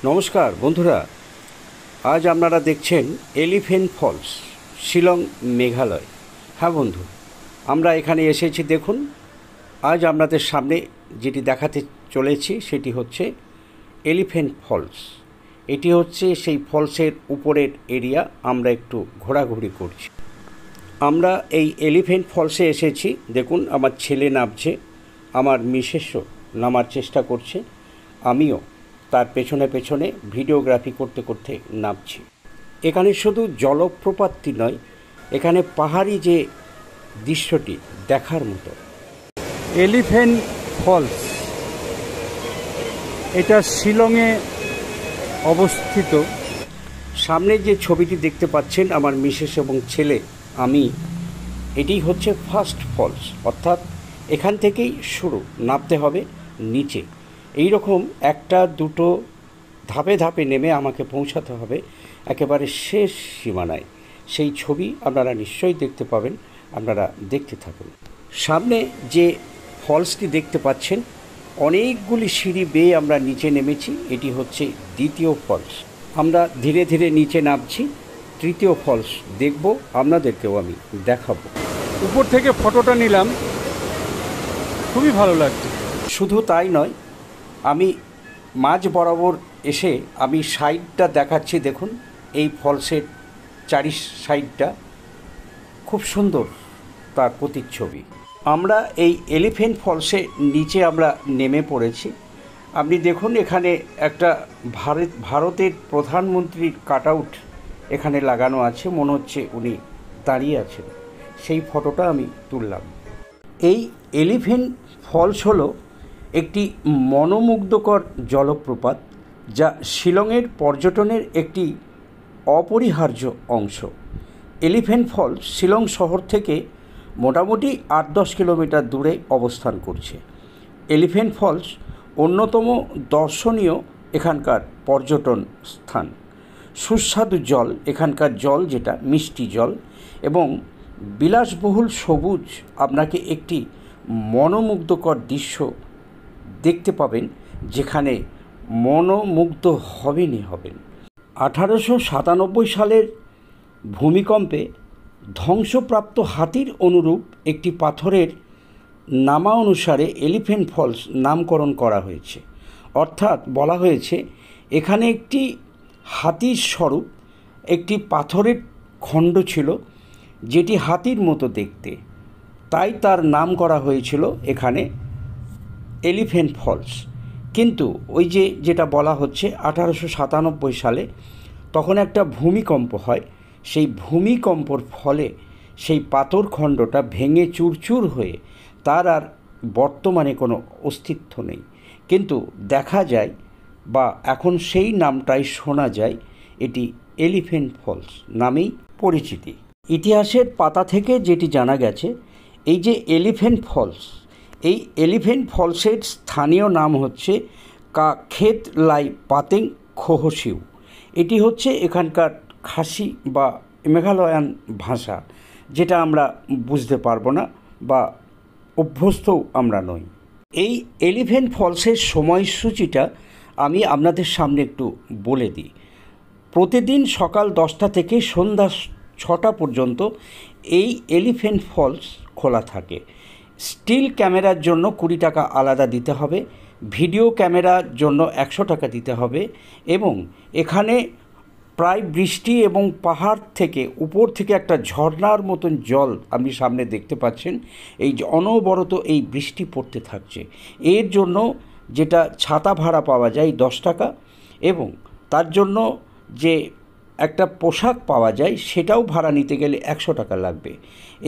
নমস্কার বন্ধুরা, আজ আপনারা দেখছেন এলিফ্যান্ট ফলস, শিলং, মেঘালয়। হ্যাঁ বন্ধু, আমরা এখানে এসেছি। দেখুন, আজ আপনাদের সামনে যেটি দেখাতে চলেছি সেটি হচ্ছে এলিফ্যান্ট ফলস। এটি হচ্ছে সেই ফলসের উপরের এরিয়া। আমরা একটু ঘোরাঘুরি করছি। আমরা এই এলিফ্যান্ট ফলসে এসেছি। দেখুন, আমার ছেলে নামছে, আমার মিসেসও নামার চেষ্টা করছে, আমিও তার পেছনে পেছনে ভিডিওগ্রাফি করতে করতে নামছি। এখানে শুধু জলপ্রপাতটি নয়, এখানে পাহাড়ি যে দৃশ্যটি দেখার মতো। এলিফ্যান্ট ফলস, এটা শিলংয়ে অবস্থিত। সামনে যে ছবিটি দেখতে পাচ্ছেন, আমার মিসেস এবং ছেলে, আমি, এটি হচ্ছে ফার্স্ট ফলস, অর্থাৎ এখান থেকেই শুরু, নামতে হবে নিচে। এই রকম একটা দুটো ধাপে ধাপে নেমে আমাকে পৌঁছাতে হবে একেবারে শেষ সীমানায়। সেই ছবি আপনারা নিশ্চয়ই দেখতে পাবেন, আপনারা দেখতে থাকুন। সামনে যে ফলসটি দেখতে পাচ্ছেন, অনেকগুলি সিঁড়ি বেয়ে আমরা নিচে নেমেছি। এটি হচ্ছে দ্বিতীয় ফলস। আমরা ধীরে ধীরে নিচে নামছি। তৃতীয় ফলস দেখব, আপনাদেরকেও আমি দেখাবো। উপর থেকে ফটোটা নিলাম, খুবই ভালো লাগছে। শুধু তাই নয়, আমি মাঝ বরাবর এসে আমি সাইডটা দেখাচ্ছি। দেখুন, এই ফলসের চারি সাইডটা খুব সুন্দর, তার প্রতিচ্ছবি। আমরা এই এলিফ্যান্ট ফলসে নিচে আমরা নেমে পড়েছি। আপনি দেখুন, এখানে একটা ভারতের প্রধানমন্ত্রীর কাটআউট এখানে লাগানো আছে। মনে হচ্ছে উনি দাঁড়িয়ে আছেন, সেই ফটোটা আমি তুললাম। এই এলিফ্যান্ট ফলস হলো একটি মনোমুগ্ধকর জলপ্রপাত, যা শিলংয়ের পর্যটনের একটি অপরিহার্য অংশ। এলিফ্যান্ট ফলস শিলং শহর থেকে মোটামুটি 8-10 কিলোমিটার দূরে অবস্থান করছে। এলিফ্যান্ট ফলস অন্যতম দর্শনীয় এখানকার পর্যটন স্থান। সুস্বাদু জল, এখানকার জল যেটা মিষ্টি জল, এবং বিলাসবহুল সবুজ আপনাকে একটি মনোমুগ্ধকর দৃশ্য দেখতে পাবেন, যেখানে মনোমুগ্ধ হবেনই হবেন। 1897 সালের ভূমিকম্পে ধ্বংসপ্রাপ্ত হাতির অনুরূপ একটি পাথরের নামা অনুসারে এলিফ্যান্ট ফলস নামকরণ করা হয়েছে। অর্থাৎ বলা হয়েছে, এখানে একটি হাতির স্বরূপ একটি পাথরের খণ্ড ছিল, যেটি হাতির মতো দেখতে, তাই তার নাম করা হয়েছিল এখানে এলিফ্যান্ট ফলস। কিন্তু ওই যেটা বলা হচ্ছে, 1897 সালে তখন একটা ভূমিকম্প হয়। সেই ভূমিকম্পর ফলে সেই পাথরখণ্ডটা ভেঙে চুরচুর হয়ে তার আর বর্তমানে কোনো অস্তিত্ব নেই। কিন্তু দেখা যায়, বা এখন সেই নামটাই শোনা যায়, এটি এলিফ্যান্ট ফলস নামেই পরিচিতি। ইতিহাসের পাতা থেকে যেটি জানা গেছে, এই যে এলিফ্যান্ট ফলস, এই এলিফ্যান্ট ফলসের স্থানীয় নাম হচ্ছে কাখেত লাই পাতেং খোহসিউ। এটি হচ্ছে এখানকার খাসি বা মেঘালয়ান ভাষা, যেটা আমরা বুঝতে পারবো না বা অভ্যস্তও আমরা নই। এই এলিফ্যান্ট ফলসের সময়সূচিটা আমি আপনাদের সামনে একটু বলে দিই। প্রতিদিন সকাল 10টা থেকে সন্ধ্যা 6টা পর্যন্ত এই এলিফ্যান্ট ফলস খোলা থাকে। স্টিল ক্যামেরার জন্য 20 টাকা আলাদা দিতে হবে, ভিডিও ক্যামেরার জন্য 100 টাকা দিতে হবে, এবং এখানে প্রায় বৃষ্টি এবং পাহাড় থেকে উপর থেকে একটা ঝর্ণার মতন জল আপনি সামনে দেখতে পাচ্ছেন। এই অনবরত এই বৃষ্টি পড়তে থাকছে। এর জন্য যেটা ছাতা ভাড়া পাওয়া যায় 10 টাকা, এবং তার জন্য যে একটা পোশাক পাওয়া যায় সেটাও ভাড়া নিতে গেলে 100 টাকা লাগবে।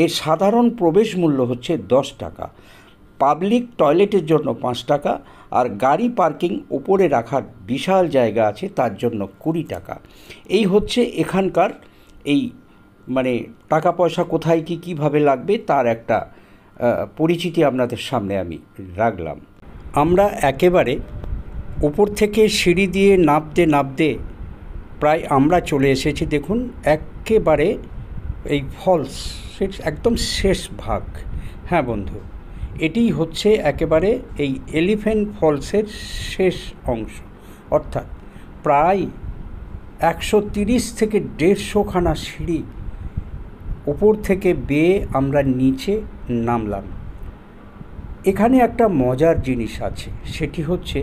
এর সাধারণ প্রবেশ মূল্য হচ্ছে 10 টাকা। পাবলিক টয়লেটের জন্য 5 টাকা, আর গাড়ি পার্কিং উপরে রাখার বিশাল জায়গা আছে, তার জন্য 20 টাকা। এই হচ্ছে এখানকার এই টাকা পয়সা কোথায় কীভাবে লাগবে তার একটা পরিচিতি আপনাদের সামনে আমি রাখলাম। আমরা একেবারে উপর থেকে সিঁড়ি দিয়ে নামতে নামতে প্রায় আমরা চলে এসেছি। দেখুন, একেবারে এই ফলস একদম শেষ ভাগ। হ্যাঁ বন্ধু, এটি হচ্ছে একেবারে এই এলিফ্যান্ট ফলসের শেষ অংশ, অর্থাৎ প্রায় 130 থেকে 150খানা সিঁড়ি উপর থেকে বেয়ে আমরা নিচে নামলাম। এখানে একটা মজার জিনিস আছে, সেটি হচ্ছে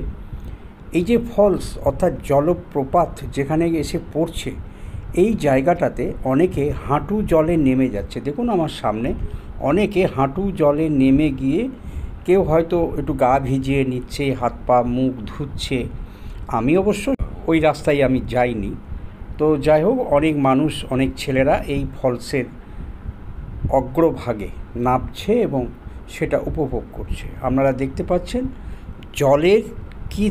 এই যে ফলস অর্থাৎ জলপ্রপাত যেখানে এসে পড়ছে, এই জায়গাটাতে অনেকে হাঁটু জলে নেমে যাচ্ছে। দেখুন আমার সামনে অনেকে হাঁটু জলে নেমে গিয়ে কেউ হয়তো একটু গা ভিজিয়ে নিচ্ছে, হাত পা মুখ ধুচ্ছে। আমি অবশ্য ওই রাস্তায় আমি যাইনি। তো যাই হোক, অনেক মানুষ, অনেক ছেলেরা এই ফলসের অগ্রভাগে নামছে এবং সেটা উপভোগ করছে। আপনারা দেখতে পাচ্ছেন জলের কি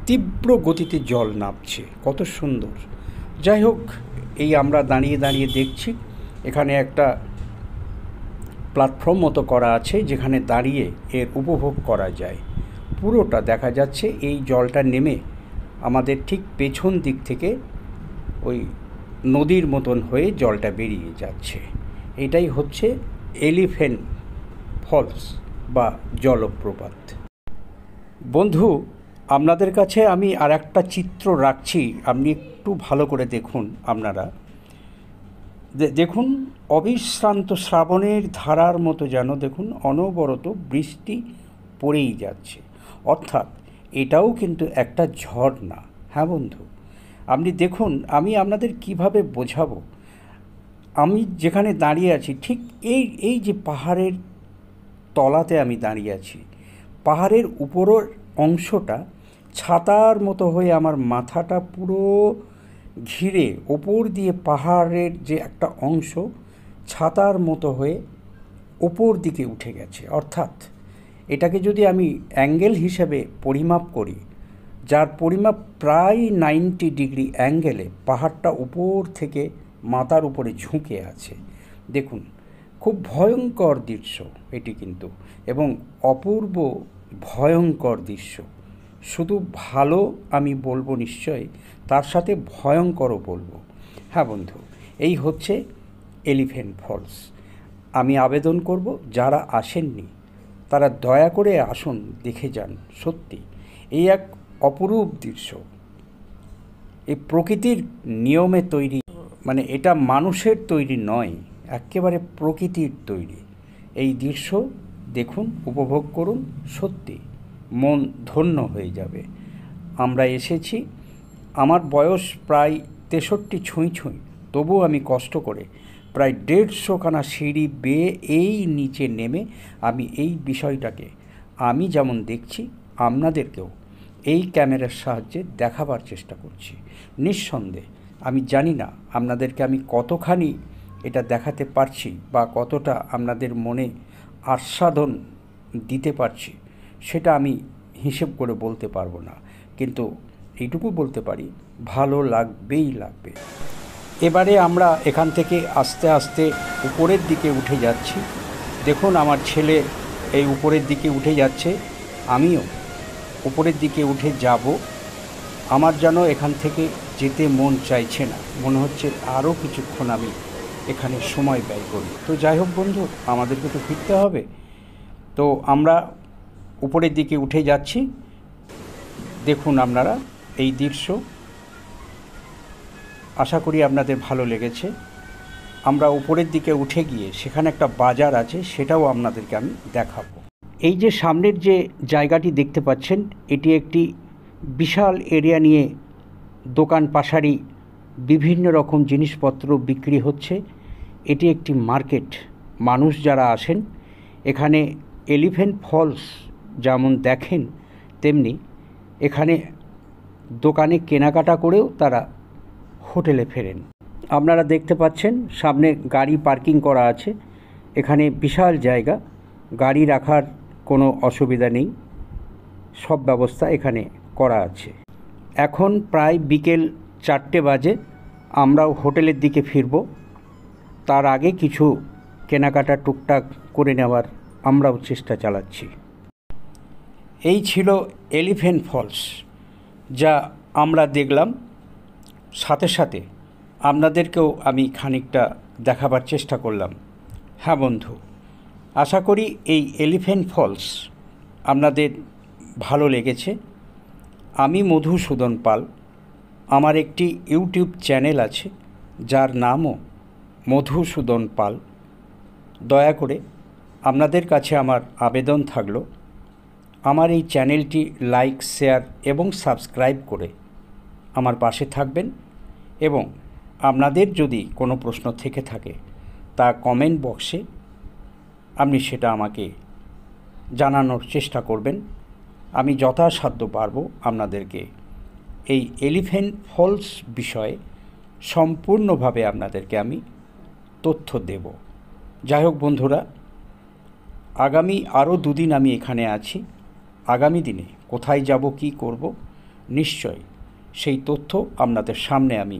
তীব্র গতিতে জল নামছে, কত সুন্দর। যাই হোক, এই আমরা দাঁড়িয়ে দাঁড়িয়ে দেখছি। এখানে একটা প্ল্যাটফর্ম মতো করা আছে যেখানে দাঁড়িয়ে এর উপভোগ করা যায়। পুরোটা দেখা যাচ্ছে এই জলটা নেমে আমাদের ঠিক পেছন দিক থেকে ওই নদীর মতন হয়ে জলটা বেরিয়ে যাচ্ছে। এটাই হচ্ছে এলিফ্যান্ট ফলস বা জলপ্রপাত। বন্ধু, আপনাদের কাছে আমি আর একটা চিত্র রাখছি, আপনি একটু ভালো করে দেখুন। আপনারা দেখুন, অবিশ্রান্ত শ্রাবণের ধারার মতো যেন দেখুন অনবরত বৃষ্টি পড়েই যাচ্ছে। অর্থাৎ এটাও কিন্তু একটা ঝর্ণা। হ্যাঁ বন্ধু, আপনি দেখুন, আমি আপনাদের কিভাবে বোঝাবো। আমি যেখানে দাঁড়িয়ে আছি ঠিক এই যে পাহাড়ের তলাতে আমি দাঁড়িয়ে আছি, পাহাড়ের উপরের অংশটা ছাতার মতো হয়ে আমার মাথাটা পুরো ঘিরে ওপর দিয়ে পাহাড়ের যে একটা অংশ ছাতার মতো হয়ে ওপর দিকে উঠে গেছে। অর্থাৎ এটাকে যদি আমি অ্যাঙ্গেল হিসেবে পরিমাপ করি, যার পরিমাপ প্রায় 90 ডিগ্রি অ্যাঙ্গেলে পাহাড়টা উপর থেকে মাথার উপরে ঝুঁকে আছে। দেখুন, খুব ভয়ঙ্কর দৃশ্য এটি কিন্তু, এবং অপূর্ব ভয়ঙ্কর দৃশ্য। শুধু ভালো আমি বলবো নিশ্চয়ই, তার সাথে ভয়ঙ্করও বলবো। হ্যাঁ বন্ধু, এই হচ্ছে এলিফ্যান্ট ফলস। আমি আবেদন করব যারা আসেননি তারা দয়া করে আসুন, দেখে যান। সত্যি এই এক অপরূপ দৃশ্য, এই প্রকৃতির নিয়মে তৈরি, মানে এটা মানুষের তৈরি নয়, একেবারে প্রকৃতির তৈরি। এই দৃশ্য দেখুন, উপভোগ করুন, সত্যি মন ধন্য হয়ে যাবে। আমরা এসেছি, আমার বয়স প্রায় 63 ছুঁই ছুঁই, তবুও আমি কষ্ট করে প্রায় 150খানা সিঁড়ি বেয়ে এই নিচে নেমে আমি এই বিষয়টাকে আমি যেমন দেখছি আপনাদেরকেও এই ক্যামেরার সাহায্যে দেখাবার চেষ্টা করছি। নিঃসন্দেহে আমি জানি না আপনাদেরকে আমি কতখানি এটা দেখাতে পারছি বা কতটা আপনাদের মনে আস্বাদন দিতে পারছি, সেটা আমি হিসেব করে বলতে পারবো না, কিন্তু এইটুকু বলতে পারি ভালো লাগবেই লাগবে। এবারে আমরা এখান থেকে আস্তে আস্তে উপরের দিকে উঠে যাচ্ছি। দেখুন আমার ছেলে এই উপরের দিকে উঠে যাচ্ছে, আমিও উপরের দিকে উঠে যাব। আমার যেন এখান থেকে যেতে মন চাইছে না, মনে হচ্ছে আরও কিছুক্ষণ আমি এখানে সময় ব্যয় করি। তো যাই হোক বন্ধু, আমাদেরকে তো ফিরতে হবে। তো আমরা উপরের দিকে উঠে যাচ্ছি। দেখুন আপনারা এই দৃশ্য, আশা করি আপনাদের ভালো লেগেছে। আমরা উপরের দিকে উঠে গিয়ে সেখানে একটা বাজার আছে, সেটাও আপনাদেরকে আমি দেখাবো। এই যে সামনের যে জায়গাটি দেখতে পাচ্ছেন, এটি একটি বিশাল এরিয়া নিয়ে দোকান পাশারি বিভিন্ন রকম জিনিসপত্র বিক্রি হচ্ছে। এটি একটি মার্কেট। মানুষ যারা আসেন এখানে এলিফ্যান্ট ফলস যেমন দেখেন, তেমনি এখানে দোকানে কেনাকাটা করেও তারা হোটেলে ফেরেন। আপনারা দেখতে পাচ্ছেন সামনে গাড়ি পার্কিং করা আছে। এখানে বিশাল জায়গা, গাড়ি রাখার কোনো অসুবিধা নেই, সব ব্যবস্থা এখানে করা আছে। এখন প্রায় বিকেল 4টে বাজে, আমরাও হোটেলের দিকে ফিরব। তার আগে কিছু কেনাকাটা টুকটাক করে নেওয়ার আমরাও চেষ্টা চালাচ্ছি। এই ছিল এলিফ্যান্ট ফলস, যা আমরা দেখলাম। সাথে সাথে আপনাদেরকেও আমি খানিকটা দেখাবার চেষ্টা করলাম। হ্যাঁ বন্ধু, আশা করি এই এলিফ্যান্ট ফলস আপনাদের ভালো লেগেছে। আমি মধুসূদন পাল, আমার একটি ইউটিউব চ্যানেল আছে, যার নামও মধুসূদন পাল। দয়া করে আপনাদের কাছে আমার আবেদন থাকলো, আমার এই চ্যানেলটি লাইক, শেয়ার এবং সাবস্ক্রাইব করে আমার পাশে থাকবেন এবং আপনাদের যদি কোনো প্রশ্ন থেকে থাকে তা কমেন্ট বক্সে আপনি সেটা আমাকে জানানোর চেষ্টা করবেন। আমি যথাসাধ্য পারব আপনাদেরকে এই এলিফ্যান্ট ফলস বিষয়ে সম্পূর্ণভাবে আপনাদেরকে আমি তথ্য দেব। যাই হোক বন্ধুরা, আগামী আরও দুদিন আমি এখানে আছি। আগামী দিনে কোথায় যাব, কি করব, নিশ্চয় সেই তথ্য আপনাদের সামনে আমি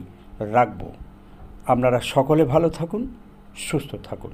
রাখব। আপনারা সকলে ভালো থাকুন, সুস্থ থাকুন।